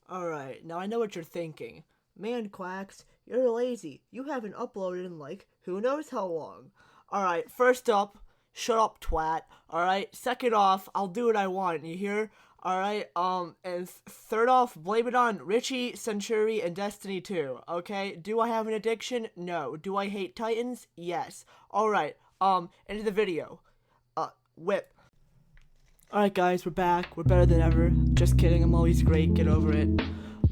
Alright, now I know what you're thinking. Man, Quacks, you're lazy. You haven't uploaded in like who knows how long. Alright, first up, shut up, twat. Alright, second off, I'll do what I want, you hear? Alright, and third off, blame it on Richie, Century, and Destiny 2, okay? Do I have an addiction? No. Do I hate Titans? Yes. Alright, into the video. Whip. Alright guys, we're back. We're better than ever. Just kidding, I'm always great, get over it.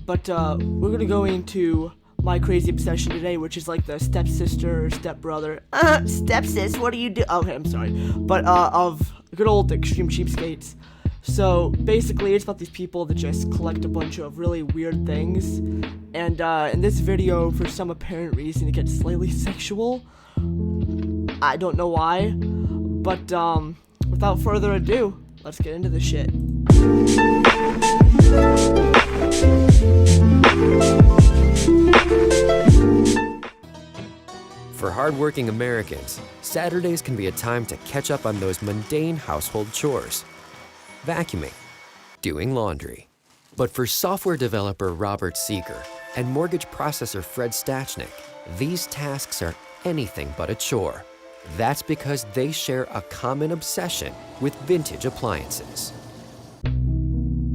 But, we're gonna go into my crazy obsession today, which is like the stepsister or stepbrother. Stepsis, what do you do? Okay, I'm sorry. But, of good old extreme cheapskates. So, basically, it's about these people that just collect a bunch of really weird things. And, in this video, for some apparent reason, it gets slightly sexual. I don't know why. But, without further ado, let's get into the shit. For hardworking Americans, Saturdays can be a time to catch up on those mundane household chores. Vacuuming, doing laundry. But for software developer Robert Seeger and mortgage processor Fred Stachnik, these tasks are anything but a chore. That's because they share a common obsession with vintage appliances.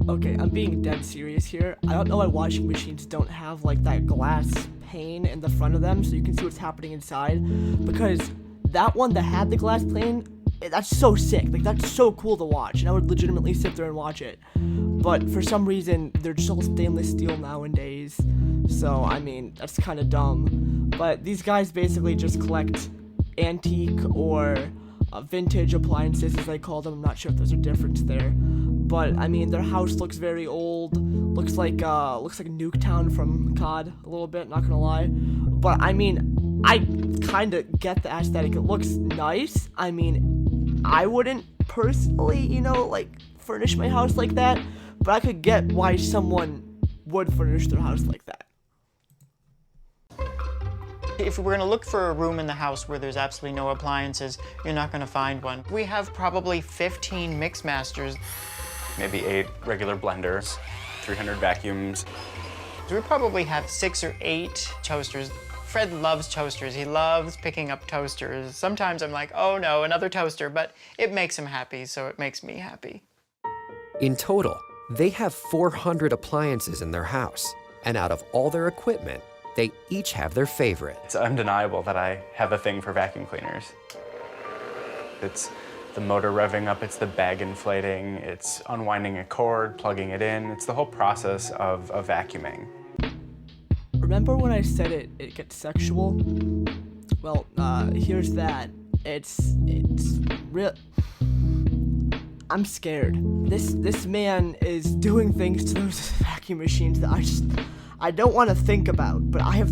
Okay, I'm being dead serious here. I don't know why washing machines don't have like that glass pane in the front of them so you can see what's happening inside. Because that one that had the glass pane, that's so sick. Like, that's so cool to watch. And I would legitimately sit there and watch it. But for some reason, they're just all stainless steel nowadays. So, I mean, that's kind of dumb. But these guys basically just collect antique or vintage appliances, as they call them. I'm not sure if there's a difference there. But, I mean, their house looks very old. Looks like Nuketown from COD a little bit, not gonna lie. But, I mean, I kind of get the aesthetic. It looks nice. I mean, I wouldn't personally, like, furnish my house like that. But I could get why someone would furnish their house like that. If we're going to look for a room in the house where there's absolutely no appliances, you're not going to find one. We have probably 15 mix masters. Maybe 8 regular blenders, 300 vacuums. We probably have 6 or 8 toasters. Fred loves toasters. He loves picking up toasters. Sometimes I'm like, oh no, another toaster, but it makes him happy, so it makes me happy. In total, they have 400 appliances in their house. And out of all their equipment, they each have their favorite. It's undeniable that I have a thing for vacuum cleaners. It's the motor revving up, it's the bag inflating, it's unwinding a cord, plugging it in. It's the whole process of vacuuming. Remember when I said it gets sexual? Well, here's that. It's real. I'm scared. This man is doing things to those vacuum machines that I don't want to think about, but I have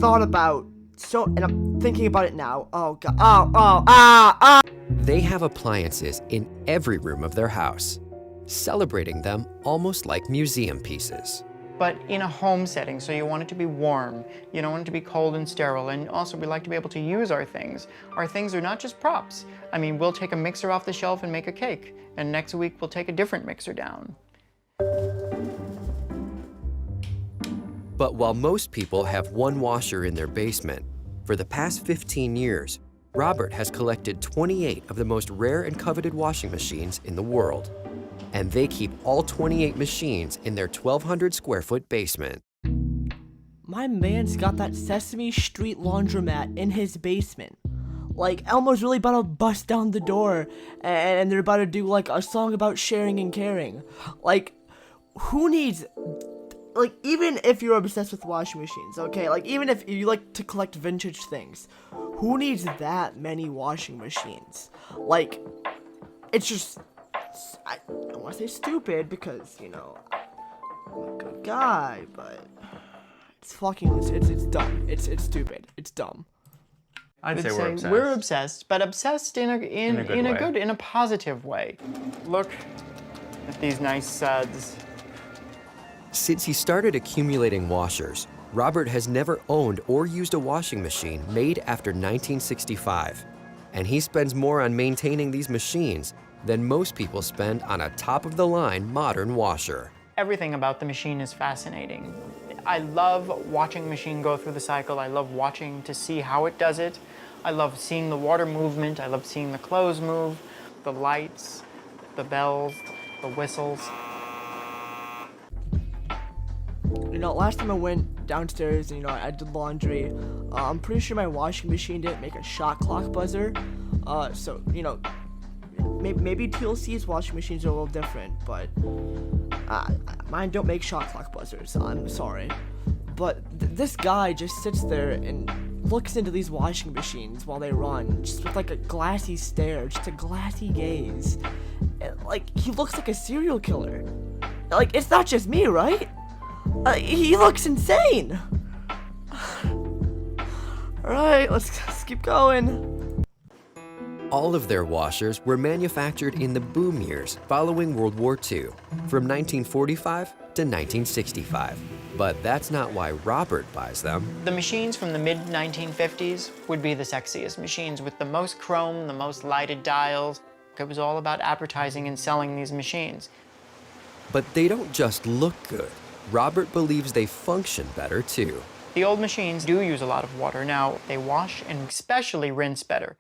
thought about and I'm thinking about it now. Oh god. They have appliances in every room of their house, celebrating them almost like museum pieces. But in a home setting, so you want it to be warm. You don't want it to be cold and sterile. And also, we like to be able to use our things. Our things are not just props. I mean, we'll take a mixer off the shelf and make a cake. And next week, we'll take a different mixer down. But while most people have one washer in their basement, for the past 15 years, Robert has collected 28 of the most rare and coveted washing machines in the world. And they keep all 28 machines in their 1,200 square foot basement. My man's got that Sesame Street laundromat in his basement. Like, Elmo's really about to bust down the door and they're about to do like a song about sharing and caring. Like, who needs, like, even if you're obsessed with washing machines, okay? Like, even if you like to collect vintage things, who needs that many washing machines? Like, it's just, I don't want to say stupid because, I'm a good guy, but it's fucking, it's dumb. It's stupid. It's dumb. I'd say we're obsessed. We're obsessed, but obsessed in a positive way. Look at these nice suds. Since he started accumulating washers, Robert has never owned or used a washing machine made after 1965. And he spends more on maintaining these machines than most people spend on a top-of-the-line modern washer. Everything about the machine is fascinating. I love watching a machine go through the cycle. I love watching to see how it does it. I love seeing the water movement. I love seeing the clothes move, the lights, the bells, the whistles. You know, last time I went downstairs and, I did laundry, I'm pretty sure my washing machine didn't make a shot clock buzzer. So, maybe TLC's washing machines are a little different, but mine don't make shot clock buzzers. I'm sorry. But this guy just sits there and looks into these washing machines while they run, just with like a glassy stare, just a glassy gaze. And, like, he looks like a serial killer. Like, it's not just me, right? He looks insane. Alright, let's keep going. All of their washers were manufactured in the boom years following World War II, from 1945 to 1965. But that's not why Robert buys them. The machines from the mid-1950s would be the sexiest machines with the most chrome, the most lighted dials. It was all about advertising and selling these machines. But they don't just look good. Robert believes they function better too. The old machines do use a lot of water. Now, they wash and especially rinse better.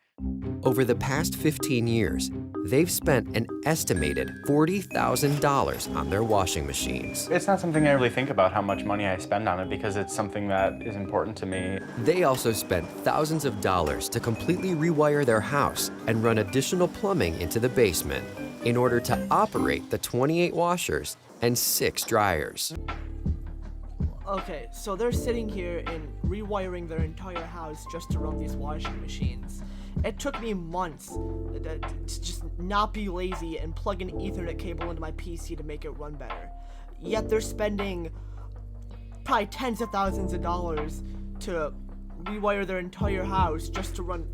Over the past 15 years, they've spent an estimated $40,000 on their washing machines. It's not something I really think about how much money I spend on it because it's something that is important to me. They also spent thousands of dollars to completely rewire their house and run additional plumbing into the basement in order to operate the 28 washers and 6 dryers. Okay, so they're sitting here and rewiring their entire house just to run these washing machines. It took me months to just not be lazy and plug an Ethernet cable into my PC to make it run better. Yet they're spending probably tens of thousands of dollars to rewire their entire house just to run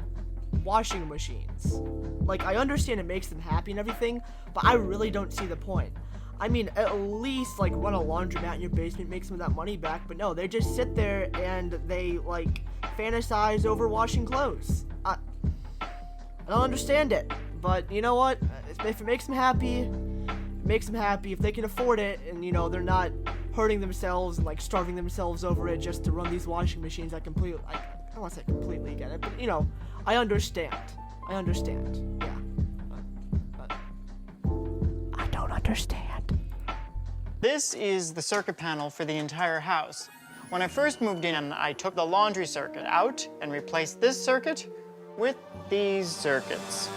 washing machines. Like, I understand it makes them happy and everything, but I really don't see the point. I mean, at least, like, run a laundromat in your basement, make some of that money back, but no, they just sit there and they, like, fantasize over washing clothes. I don't understand it, but you know what? If it makes them happy, it makes them happy. If they can afford it and, they're not hurting themselves and, like, starving themselves over it just to run these washing machines, I don't want to say completely get it, but, I understand. I understand, yeah. But I don't understand. This is the circuit panel for the entire house. When I first moved in, I took the laundry circuit out and replaced this circuit with these circuits.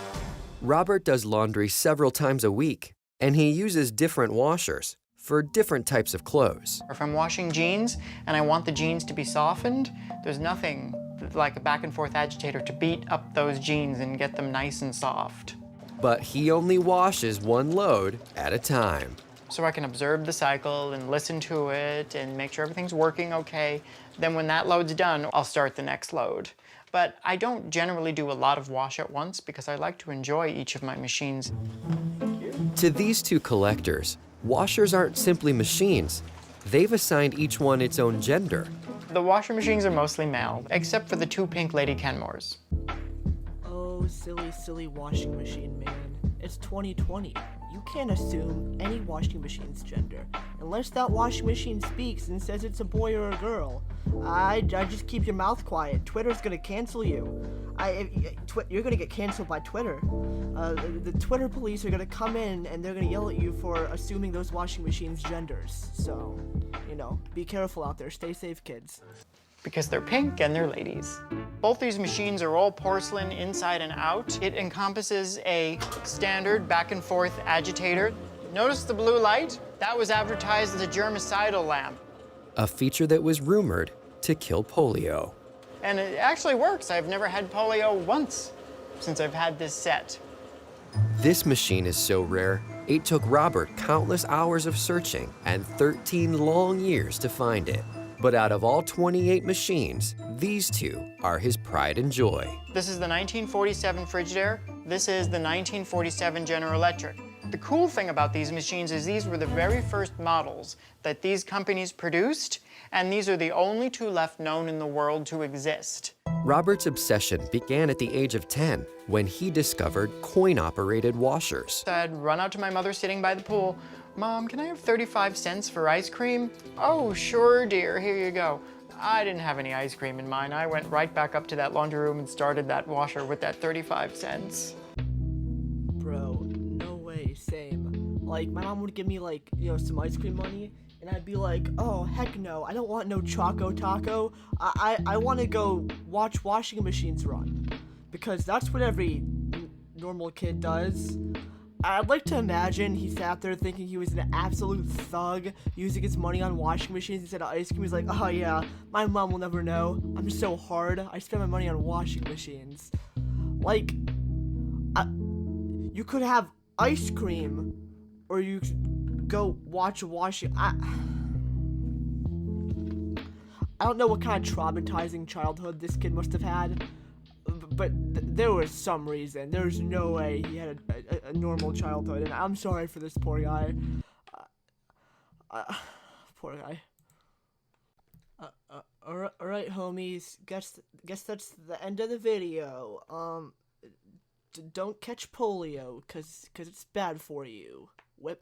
Robert does laundry several times a week, and he uses different washers for different types of clothes. If I'm washing jeans and I want the jeans to be softened, there's nothing like a back and forth agitator to beat up those jeans and get them nice and soft. But he only washes one load at a time. So I can observe the cycle and listen to it and make sure everything's working okay. Then when that load's done, I'll start the next load. But I don't generally do a lot of wash at once because I like to enjoy each of my machines. To these two collectors, washers aren't simply machines. They've assigned each one its own gender. The washer machines are mostly male, except for the 2 pink Lady Kenmores. Oh, silly, silly washing machine, man. It's 2020. You can't assume any washing machine's gender. Unless that washing machine speaks and says it's a boy or a girl. I just keep your mouth quiet. Twitter's gonna cancel you. You're gonna get canceled by Twitter. The Twitter police are gonna come in and they're gonna yell at you for assuming those washing machines' genders. So, be careful out there. Stay safe, kids. Because they're pink and they're ladies. Both these machines are all porcelain inside and out. It encompasses a standard back and forth agitator. Notice the blue light? That was advertised as a germicidal lamp. A feature that was rumored to kill polio. And it actually works. I've never had polio once since I've had this set. This machine is so rare, it took Robert countless hours of searching and 13 long years to find it. But out of all 28 machines, these two are his pride and joy. This is the 1947 Frigidaire. This is the 1947 General Electric. The cool thing about these machines is these were the very first models that these companies produced, and these are the only 2 left known in the world to exist. Robert's obsession began at the age of 10 when he discovered coin-operated washers. I'd run out to my mother sitting by the pool Mom, can I have 35 cents for ice cream? Oh, sure, dear, here you go. I didn't have any ice cream in mine. I went right back up to that laundry room and started that washer with that 35 cents. Bro, no way, same. Like, my mom would give me, like, you know, some ice cream money, and I'd be like, oh, heck no, I don't want no Choco Taco. I want to go watch washing machines run. Because that's what every normal kid does. I'd like to imagine he sat there thinking he was an absolute thug, using his money on washing machines instead of ice cream. He's like, oh yeah, my mom will never know. I'm so hard. I spend my money on washing machines. Like, you could have ice cream, or you could go watch washing. I don't know what kind of traumatizing childhood this kid must have had. But there was some reason. There's no way he had a normal childhood, and I'm sorry for this poor guy. Poor guy. Alright, homies. Guess that's the end of the video. Don't catch polio, cause it's bad for you. Whip.